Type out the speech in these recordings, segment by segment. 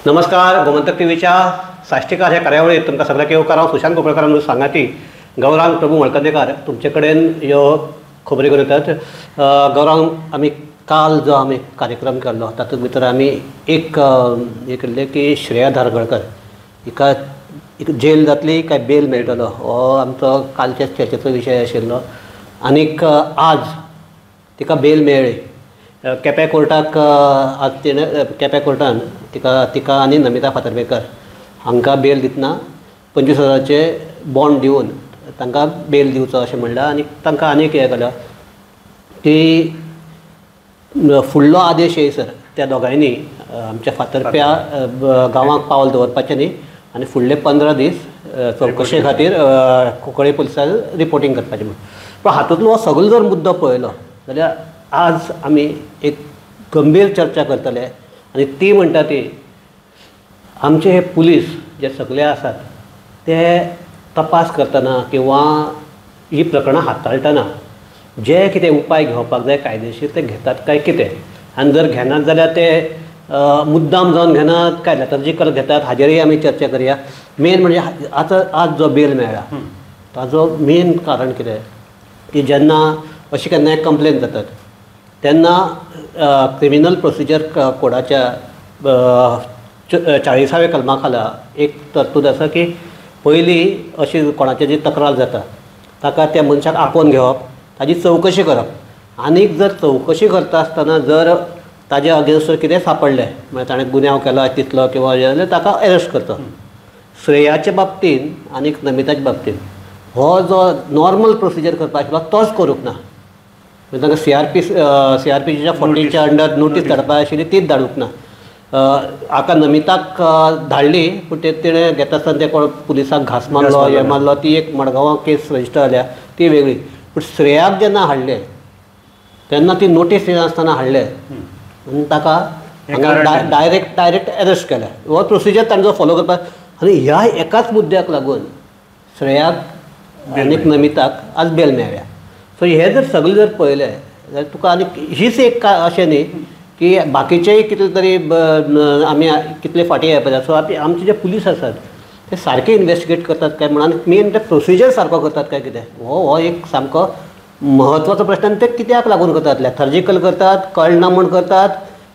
नमस्कार. गोमंतक टीव्हीच्या साष्टीकार ह्या कार्यावळीत तुमकां सगळ्यांक येवकार. हांव सुशांत कोपळकर म्हणून सांगाती गौरांग प्रभू मळकर्णीकार तुमचे कडेन ह्यो खबरी घेवन येतात. गौरांग आमी काल जो आमी कार्यक्रम केल्लो तातूंत भितर आमी एक केल्लें की श्रेया धारगळकर हिका जेल जातली काय बेल मेळटलो हो आमचो कालच्या चर्चेचो विशय आशिल्लो. आनीक आज तिका बेल मेळ्ळी. केप्यां कोर्टाक आज तिणें केप्यां कोर्टान तिका आनी नमिता फातर्पेकर हांकां बेल दितना 25,000चे बॉन्ड दिवन तांकां बेल दिवचो अशें म्हणलां. आनी तांकां आनीक हें केलां की फुडलो आदेश येयसर त्या दोगांयनी आमच्या फातर्प्या गांवांक पावल दवरपाचें न्ही आनी फुडले 15 दीस चवकशे खातीर कुंकळे पुलिसांक रिपोर्टींग करपाचें म्हूण. पूण हातूंतलो हो सगळो जर मुद्दो पळयलो जाल्यार आज आमी एक गंभीर चर्चा करतले आनी ती म्हणटा ती आमचे हे पुलीस जे सगळे आसात ते तपास करतना किंवा ही प्रकरणां हाताळटना जे कितें उपाय घेवपाक जाय कायदेशीर ते घेतात काय कितें, आनी जर घेनात जाल्यार ते मुद्दाम जावन घेनात काय लॅथर्जिकल घेतात हाजेरय आमी चर्चा करया. मेन म्हणजे आतां आज जो बेल मेळ्ळा ताजो मेन कारण कितें की जेन्ना अशी केन्नाय कंप्लेन जातात तेन्ना क्रिमिनल प्रोसिजर कोडाच्या 40व्या कलमा खाला एक तरतूद आसा की पयलीं अशी कोणाची जी तक्रार जाता ताका त्या मनशाक आपोवन घेवप, ताजी चवकशी करप, आनीक जर चवकशी करता आसतना जर ताजे अगेन्स्ट कितें सापडलें म्हणजे ताणें गुन्यांव केलो तितलो किंवा जाल्यार ताका अरेस्ट करता. श्रेयाच्या बाबतीन आनीक नमिताच्या बाबतीन हो जो नॉर्मल प्रोसिजर करपाक आशिल्लो तोच करूंक ना. म्हणजे तांकां CRPCच्या 40च्या अंडर नोटीस धाडपाक आशिल्ली तीच धाडूंक ना. हाका नमिताक धाडली पूण तिणें घेता आसतना ते कोण पुलिसांक घास मारलो हे मारलो ती एक मडगांवां केस रजिस्टर जाल्या ती वेगळी. पूण श्रेयाक जेन्ना हाडले तेन्ना ती नोटीस दिनासतना हाडले आनी ताका हांगा डायरेक्ट अरेस्ट केलें. हो प्रोसिजर तांचो फॉलो करपाक आनी ह्या एकाच मुद्द्याक लागून श्रेयाक आनीक नमिताक आज बेल मेळ्ळ्या. सो हे जर सगळें जर पळयलें जाल्यार तुका आनी हीच एक अशें न्ही की बाकीचेय कितले तरी आमी कितले फाटी येवपाचे. सो आमचे जे पुलीस आसात ते सारके इन्वेस्टिगेट करतात काय म्हणून आनी मेन ते प्रोसिजर सारको करतात काय कितें हो एक सामको म्हत्वाचो प्रश्न. आनी ते कित्याक लागून करतात? लॅथर्जिकल करतात, कळना म्हूण करतात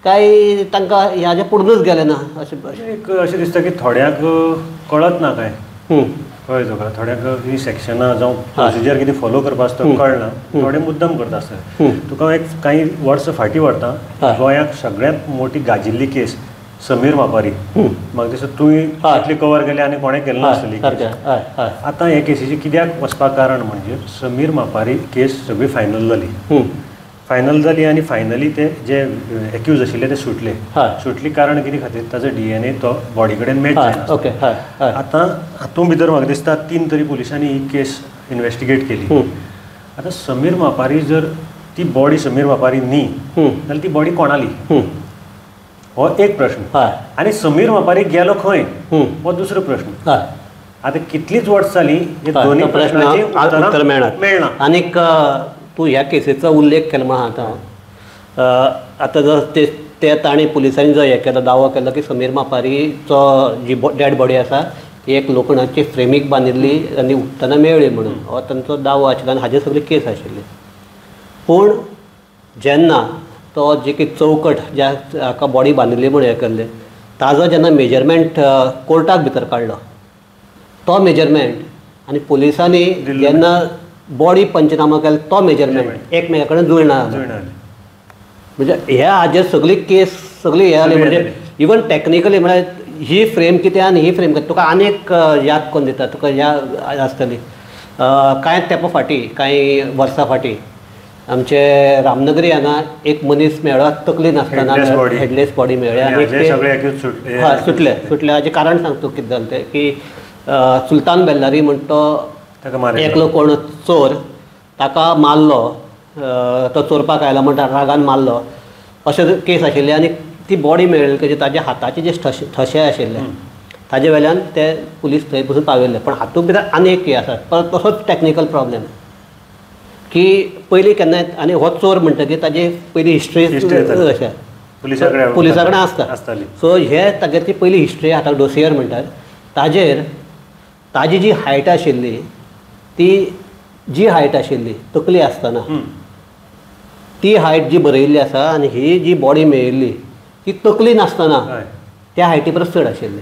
काय तांकां ह्याचे पुडूनच गेले ना अशें एक अशें दिसता की थोड्यांक कळत ना काय कळ्ळें तुका. थोड्यांक ही सेक्शनां जावं प्रोसिजर कितें फॉलो करपा आसता कळना, थोडे मुद्दम करता आसता. तुका एक कांय वर्सां फाटीं व्हरता गोंयाक सगळ्यांत मोठी गाजिल्ली केस समीर मापारी. म्हाका दिसता तुवें तितली कवर केली आनी कोणें केली नासली. आतां हे केसीची कित्याक वचपाक कारण म्हणजे समीर मापारी केस सगळी फायनल जाली आनी फायनली ते जे एक्यूज आशिल्ले ते सुटली कारण कितें खातीर ताजो DNA तो बॉडी कडेन मॅच जायना. आतां हातूंत भितर म्हाका दिसता 3 तरी पुलिसांनी ही केस इन्वेस्टिगेट केली. आतां समीर मापारी जर ती बॉडी समीर मापारी न्ही जाल्यार ती बॉडी कोणाली हो एक प्रश्न. आनी समीर मापारी गेलो खंय हो दुसरो प्रश्न. आतां कितलीच वर्स जाली हे दोनूय प्रश्नांची उत्तरां मेळना. आनीक तूं ह्या केसीचो उल्लेख केलो म्हणून आतां जर ते ताणी पुलिसांनी जो हें केलो दावो केलो की समीर मापारीचो जी डॅड बॉडी आसा ती एक लोखंडाची फ्रेमीक बांदिल्ली आनी उठतना मेळ्ळी म्हणून हो तांचो दावो आशिल्लो आनी हाजेर सगळी केस आशिल्ली. पूण जेन्ना तो जी कितें चौकट ज्या हाका बॉडी बांदिल्ली म्हणून हें केल्लें ताजो जेन्ना मेजरमेंट कोर्टाक भितर काडलो तो मेजरमेंट आनी पुलिसांनी जेन्ना बॉडी पंचनामा केलो तो मेजरमेंट एकमेका कडेन जुळना. म्हणजे ह्या हाजेर सगळी केस सगळी हे जाली. म्हणजे इवन टॅक्निकली म्हळ्यार ही फ्रेम कितें आनी ही फ्रेम कितें तुका आनीक याद करून दिता. तुका याद आसतली कांय तेंपा फाटीं कांय वर्सां फाटीं आमचे रामनगरी हांगा एक मनीस मेळ्ळो तकली नासतना हेडलेस बॉडी मेळ्ळी आनी सुटले हाजें कारण सांगता कितें जालें तें की सुलतान बेल्लारी म्हणटा तो एकलो कोण चोर ताका मारलो, तो चोरपाक आयला म्हणटा रागान मारलो अशें केस आशिल्ली. आनी ती बॉडी मेळ्ळी की ताज्या हाताचे जे ठशे आशिल्ले ताजे वेल्यान ते पुलीस थंय पसून पावयल्ले. पण हातूंत भितर आनी एक केस आसा परत तसोच टॅक्निकल प्रॉब्लेम की पयलीं केन्नाय आनी हो चोर म्हणटकीर ताजी पयली हिस्ट्री अशें पुलिसा कडेन आसता. आसताली. सो हे तागेर ती पयली हिस्ट्री आतां डोसियर म्हणटात. ताजेर ताजी जी हायट आशिल्ली ती जी हायट आशिल्ली तकली आसतना ती हायट जी बरयल्ली आसा आनी ही जी बॉडी मेळिल्ली ती तकली नासतना त्या हायटी परस चड आशिल्ली.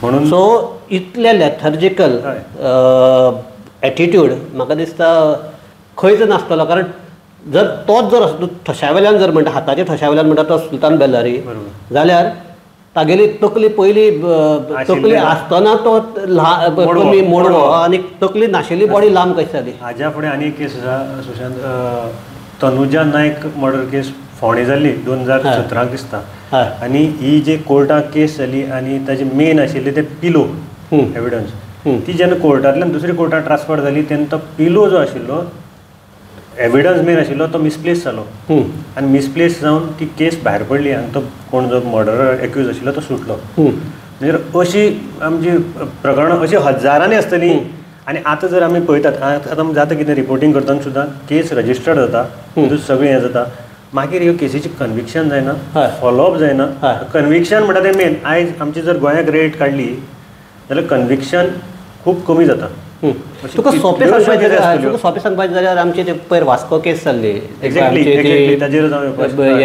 म्हणून सो इतले लेथर्जिकल एटिट्यूड म्हाका दिसता खंयच नासतलो. कारण जर तोच जर ठश्या वयल्यान जर म्हणटा हाताच्या ठश्या वयल्यान म्हणटा तो सुलतान बेल्लारी जाल्यार तागेली तकली पयली तकली आसतना तो कमी मोडलो आनी तकली नाशिल्ली बॉडी लांब कशी जाली. हाज्या फुडें आनी एक केस आसा सुशांत, तनुजा नायक मर्डर केस फोंडे जाल्ली 2017 दिसता. आनी ही जी कोर्टाक केस जाली आनी ताजे मेन आशिल्ले ते पिलो एविडन्स ती जेन्ना कोर्टांतल्यान दुसरी कोर्टांत ट्रान्सफर जाली तेन्ना तो पिलो जो आशिल्लो एविडन्स मेन आशिल्लो तो मिसप्लेस जालो आनी मिसप्लेस जावन ती केस भायर पडली आनी तो कोण जो मर्डर एक्यूज आशिल्लो तो सुटलो. म्हणजे अशी आमची प्रकरणां अशी हजारांनी आसतली. आनी आतां जर आमी पळयतात आतां जाता कितें रिपोर्टींग करतना सुद्दां केस रजिस्टर्ड जाता सगळें हें जाता मागीर ह्यो केसीची कन्विक्शन जायना, फॉलोअप जायना. कन्विक्शन म्हणटा तें मेन. आयज आमची जर गोंयाक रेट काडली जाल्यार कन्विक्शन खूब कमी जाता. तुका सोंपें सांगपाचें जाल्यार आमचे ते पयर वास्को केस जाल्ली हें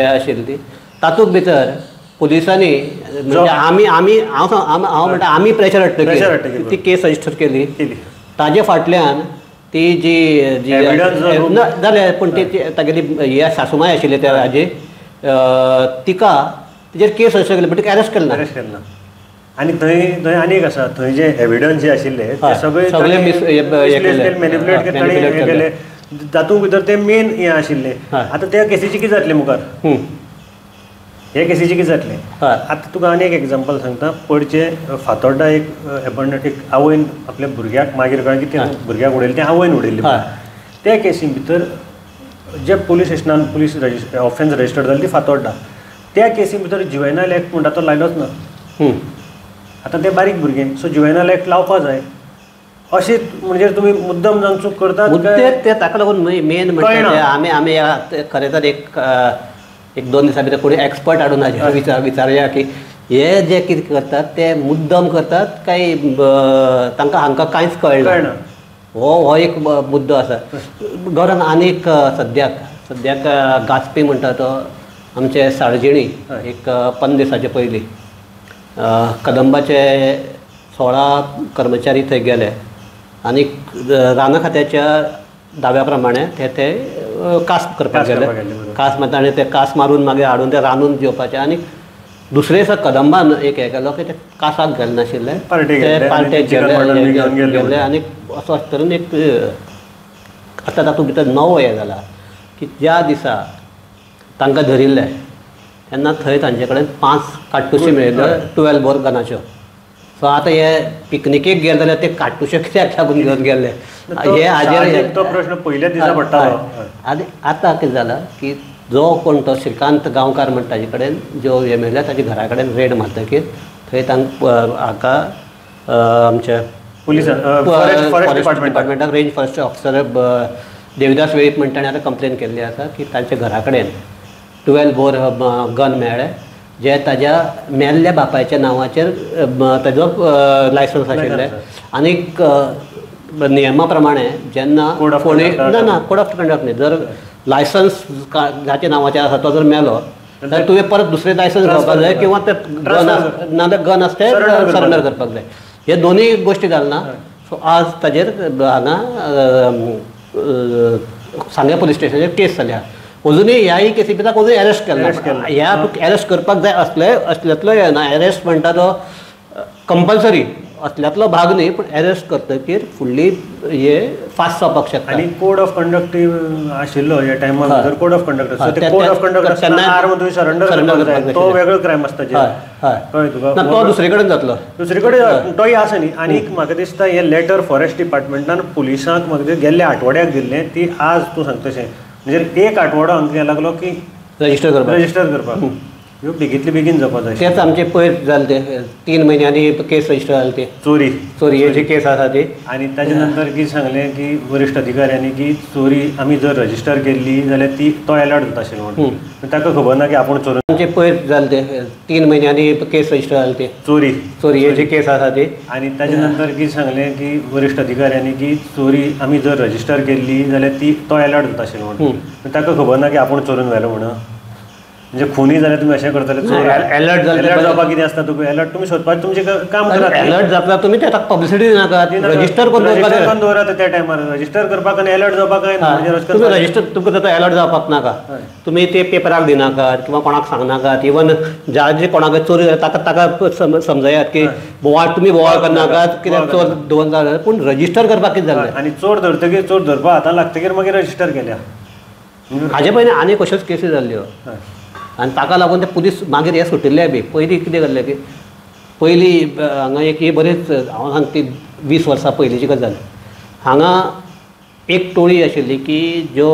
आशिल्ली ती तातूंत भितर पुलिसांनी म्हणजे हांव म्हणटा आमी प्रेशर हाडटकीर ती केस रजिस्टर केली. ताजे फाटल्यान ती जी जाल्यार पूण ती तागेली हे सासूमाय आशिल्ली त्या हाजी तिका तिजेर केस रजिस्टर केली पण तिका अरेस्ट केलें ना. आनी थंय आनी एक आसा थंय जे एविडन्स जे आशिल्ले ते सगळे मॅनिप्युलेट केले तातूंत भितर ते मेन हें आशिल्लें. आतां त्या केसीची कितें जातलें मुखार हे केसीची कितें जातलें. आतां तुका आनी एक एग्जांपल सांगता. पयरचे फातोड्डा एक एबंडंट एक आवयन आपल्या भुरग्याक मागीर कळ्ळें की ते भुरग्याक उडयलें तें आवयन उडयल्लें. त्या केसी भितर जे पुलीस स्टेशनान पुलीस ऑफेन्स रजिस्टर्ड जाली ती फातोड्डा त्या केसी भितर जुवेनायल एक्ट म्हणटा तो लायलोच ना. आतां ते बारीक भुरगे सो जुवेनायल एक्ट लावपा जाय अशें म्हणजे तुमी मुद्दम जावन चूक करतात ते ताका लागून मेन म्हणजे आमी खरें तर एक 2 दिसां भितर कोणी एक्सपर्ट हाडून विचारया की हे जे कितें करतात ते मुद्दम करतात काय तांकां हांकां कांयच कळना. हो एक मुद्दो आसा. गौरंग आनीक सद्याक गाजपी म्हणटा तो आमचे साळजिणी एक 15 दिसाचे पयलीं कदंबाचे 16 कर्मचारी थंय गेले आनी राना खात्याच्या दाव्या प्रमाणे ते कास करपाक गेले. कास मारता आनी ते कास मारून मागीर हाडून ते रांदून जेवपाचे. आनी दुसरे दिसा कदंबान एक हें केलो की ते कासाक गेले नाशिल्ले ते पार्टेक गेले आनी असो तरेन एक आतां तातूंत भितर नवो हें जाला की ज्या दिसा तांकां धरिल्ले तेन्ना थंय तांचे कडेन 5 काडटुशी मेळिल्ल्यो 12 बोर गनाच्यो. सो आतां हे पिकनिकेक गेले जाल्यार ते काडटुशे कित्याक लागून घेवन गेले हे हाजेर तो प्रश्न पयल्या दिसा पडटालो. आनी आतां कितें जालां की जो कोण तो श्रीकांत गांवकार म्हणटा ताजे कडेन ज्यो हे मेळ्ळ्या ताच्या घरा कडेन रेड मारतकीर थंय हाका आमच्या फॉरेस्ट डिपार्टमेंटाक range forest officer Devidas Velip म्हणटा ताणें आतां कंप्लेन केल्ली आसा की तांच्या घरा कडेन 12 बोर गन मेळ्ळे जे ताज्या मेल्ल्या बापायच्या नांवाचेर ताजो लायसन्स आशिल्लें. आनीक नियमा प्रमाणे जेन्ना कोणी ना कोड ऑफ कंडक्ट न्ही जर लायसन्स जाच्या नांवाचेर आसा तो जर मेलो जाल्यार तुवें परत दुसरें लायसन्स घेवपाक जाय किंवा ते नाजाल्यार गन आसा ते सरेंडर करपाक जाय. हे दोनूय गोश्टी जालना. सो आज ताजेर हांगा सांगे पुलीस स्टेशनाचेर केस जाल्या. अजुनूय ह्याय केसी भितर अजून अरेस्ट केला. ह्या अरेस्ट करपाक जाय असल्यातलो हे ना. अरेस्ट म्हणटा तो कंपल्सरी असल्यातलो भाग न्ही पूण अरेस्ट करतकीर फुडली हे फास्ट जावपाक शकता. आनी कोड ऑफ कंडक्ट आशिल्लो ह्या टायमार भितर कोड ऑफ कंडक्ट आसा. कोड ऑफ कंडक्ट आर्म तुवें सरेंडर करपाक जाय तो वेगळो क्रायम आसता. कळ्ळें तुका. तो दुसरे कडेन जातलो. दुसरे कडेन तोय आसा न्ही. आनीक म्हाका दिसता हें लेटर फॉरेस्ट डिपार्टमेंटान पुलिसांक म्हाका गेल्ल्या आठवड्याक दिल्लें ती आज तूं सांगता तशें म्हणजे 1 आठवडो हांगा लागलो की रजिस्टर करपाक. ह्यो बेगीन जावपा जाय. तेच आमचे पयर जाले ते 3 म्हयन्यांनी केस रजिस्टर जाले ते चोरी जी केस आसा ती. आनी ताजे नंतर कितें सांगलें की वरिश्ठ अधिकाऱ्यांनी की चोरी आमी जर रजिस्टर केल्ली जाल्यार तो अलर्ट जाता आशिल्लो म्हणून. ताका खबर ना की आपूण चोरून. आमचे पयर जाले ते 3 म्हयन्यांनी केस रजिस्टर जाले ते चोरी जी केस आसा ती. आनी ताजे नंतर कितें सांगलें की वरिश्ठ अधिकाऱ्यांनी की चोरी आमी जर रजिस्टर केल्ली जाल्यार तो अलर्ट जाता आशिल्लो म्हणून. ताका खबर ना की आपूण चोरून व्हेलो म्हणून. म्हणजे खुनी जाल्यार तुमी अशें करतले. अलर्ट जावपाक कितें आसता तुका अलर्ट तुमी सोदपाचें तुमचें काम करात. अलर्ट जाता तुमी ताका पब्लिसिटी दिनाकात. रजिस्टर करून दवरात त्या टायमार. रजिस्टर करपाक आनी अलर्ट जावपाक काय ना. तुमी रजिस्टर तुमकां जाता अलर्ट जावपाक नाका. तुमी ते पेपराक दिनाकात किंवा कोणाक सांगनाकात. इवन जे कोणाक चोरी ताका समजयात की बोवाळ तुमी बोवाळ करनाकात कित्याक चोर दोन जाले. पूण रजिस्टर करपाक कितें जालें आनी चोर धरतकीर चोर धरपा हातान लागतकीर मागीर रजिस्टर केल्या. हाजे पयलीं आनी कश्योच केसी जाल्ल्यो आनी ताका लागून ते पुलीस मागीर हे सुटिल्ले बी. पयलीं कितें करलें की पयलीं हांगा एक बरेच हांव सांगता ती 20 वर्सां पयलींची गजाल. हांगा एक टोळी आशिल्ली की ज्यो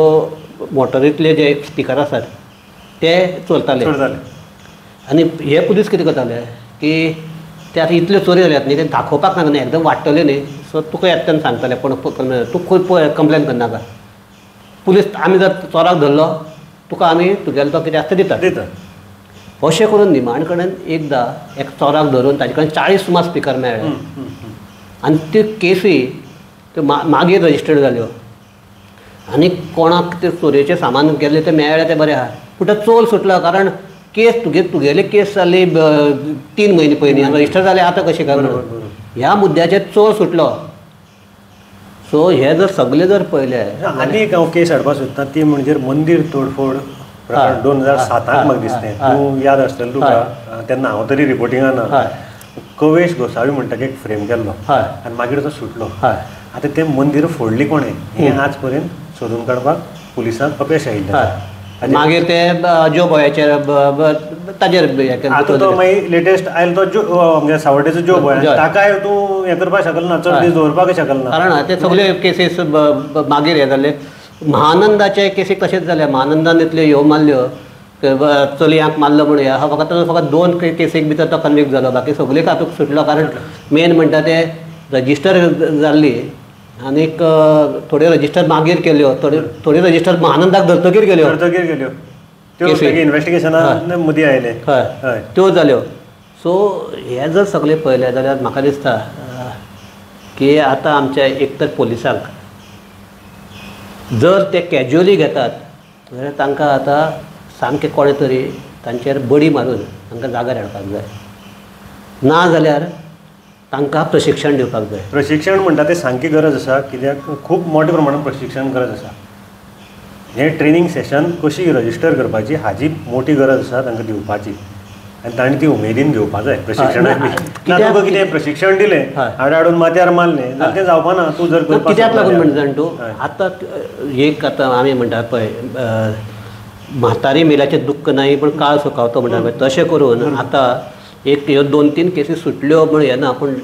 मोटरींतले जे स्पिकर आसात ते चोरताले. आनी हे पुलीस कितें करताले की ते आतां इतल्यो चोरी जाल्यात न्ही ते दाखोवपाक नाका न्ही एकदम वाडटले न्ही. सो तुका येता तेन्ना सांगताले पूण तूं खूब कंप्लेन करनाका. पुलीस आमी जर चोराक धरलो तुका आमी तुगेलो तो कितें आसता दिता. अशें करून निमाणे कडेन एकदां एक चोराक धरून ताजे कडेन 40 सुमार स्पिकर मेळ्ळे. आनी त्यो केसी त्यो मागीर रजिस्टर्ड जाल्यो. आनी कोणाक ते चोरेचें सामान गेल्लें तें मेळ्ळें तें बरें आहा. पूण तो चोर सुटलो कारण केस तुगेली केस जाल्ली 3 म्हयने पयलीं आनी रजिस्टर जालें आतां कशें काय म्हणून ह्या मुद्द्याचेर चोर सुटलो. सो हे जर सगळे जर पळयलें. आनी एक हांव केस हाडपाक सोदतां ती म्हणजे मंदीर तोडफोड 2007 म्हाका दिसलें. तूं याद आसतलें तुका तेन्ना हांव तरी रिपोर्टिंगान कवेश गोसावी म्हणटा एक फ्रेम केल्लो आनी मागीर तो सुटलो. आतां तें मंदीर फोडली कोणें हें आज पर्यंत सोदून काडपाक पुलिसांक अपयश आयिल्लें. मागीर ते जो बॉयाचेर ताजेर आतां तो मागीर लेटेस्ट आयलो तो म्हणजे सावड्डेचो जो बॉय ताकाय तूं हें करपाक शकल ना. चड दीस दवरपाक शकल ना. कारण ते सगळे केसीस मागीर हे जाले. महानंदाचे केसीक तशेंच जाले. महानंदान इतल्यो ह्यो मारल्यो चलयांक मारलो म्हणून ह्या फकत 2 केसीक भितर तो कन्विक्ट जालो. बाकी सगळे हातूंत सुटलो. कारण मेन म्हणटा ते रजिस्टर जाल्ली आनीक थोड्यो रजिस्टर मागीर केल्यो. थोड्यो रजिस्टर महानंदाक धरतकीर केल्यो. इन्वेस्टिगेशनान मदीं आयले त्यो जाल्यो. सो हे जर सगळें पळयलें जाल्यार म्हाका दिसता की आतां आमच्या एक तर पोलिसांक जर ते कॅज्युअली घेतात जाल्यार तांकां आतां सामकें कोणें तरी तांचेर बडी मारून तांकां जाग्यार हाडपाक जाय. ना जाल्यार तांकां प्रशिक्षण दिवपाक जाय. प्रशिक्षण म्हणटा तें सामकी गरज आसा. कित्याक खूब मोठ्या प्रमाणांत प्रशिक्षण गरज आसा. हें ट्रेनींग सेशन कशी रजिस्टर करपाची हाची मोठी गरज आसा तांकां दिवपाची. आनी तांणी ती उमेदीन घेवपा जाय प्रशिक्षणाक बी. ना तुका कितें प्रशिक्षण दिलें हाडून माथ्यार मारलें जाल्यार तें जावपा ना. तूं जर कित्याक लागून म्हणटा जाण तूं आतां एक आतां आमी म्हणटा पळय म्हातारी मेल्याचें दुख्ख नाही पण काळ सुकावतो म्हणटा पळय तशें करून आतां एक ह्यो 2-3 केसी सुटल्यो म्हण येना. पूण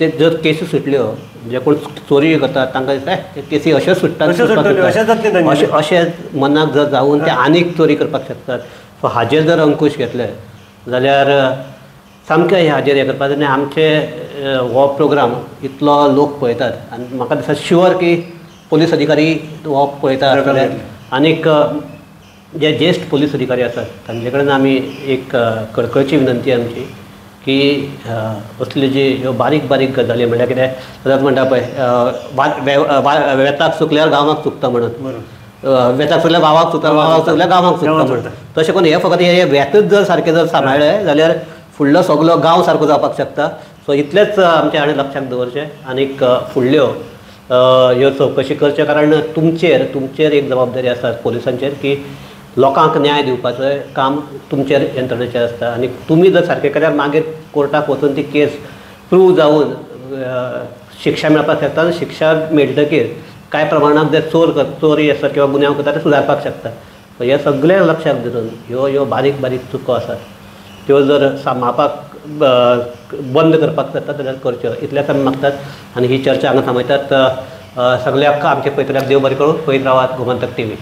ते जर केसी सुटल्यो जे कोण चोरी करतात तांकां दिसता ते केसी अशेंच सुट्टात अशें मनाक जर जावन ते आनीक चोरी करपाक शकतात. सो हाजेर जर अंकुश घेतले जाल्यार सामकें हाजेर हें करपाक जाय. आनी आमचे हो प्रोग्राम इतलो लोक पळयतात आनी म्हाका दिसता शुअर की पोलीस अधिकारी हो पळयतात. आनीक जे ज्येश्ठ पोलीस अधिकारी आसात तांचे कडेन आमी एक कळकळीची विनंती आमची की असले जे ह्यो बारीक बारीक गजाली म्हणल्यार कितें जाता म्हणटा पळय वेताक चुकल्यार गांवाक चुकता म्हणून. वेताक चुकल्यार गांवाक चुकता गांवाक चुकल्यार गांवाक चुकता म्हणून. तशें करून हे फकत हे वेतच जर सारकें जर सांबाळ्ळें जाल्यार फुडलो सगळो गांव सारको जावपाक शकता. सो इतलेंच आमचे हांवें लक्षांत दवरचें. आनीक फुडल्यो ह्यो चवकशी करचे. कारण तुमचेर एक जबाबदारी आसा पोलिसांचेर की लोकांक न्याय दिवपाचें काम तुमचेर यंत्रणेचेर आसता. आनी तुमी जर सारकें केल्यार मागीर कोर्टाक वचून ती केस प्रूव जावन शिक्षा मेळपाक शकता. आनी शिक्षा मेळटकीर कांय प्रमाणांत जे चोरी आसा किंवा गुन्यांव करता ते सुदारपाक शकता. हे सगळें लक्षांत धरून ह्यो बारीक बारीक चुको आसात त्यो जर सांबाळपाक बंद करपाक जाता जाल्यार करच्यो इतलेंच आमी मागतात. आनी ही चर्चा हांगा थांबयतात. सगळ्याक आमचे पळयतल्याक देव बरें करूं. पळयत रावात गोमंतक TV.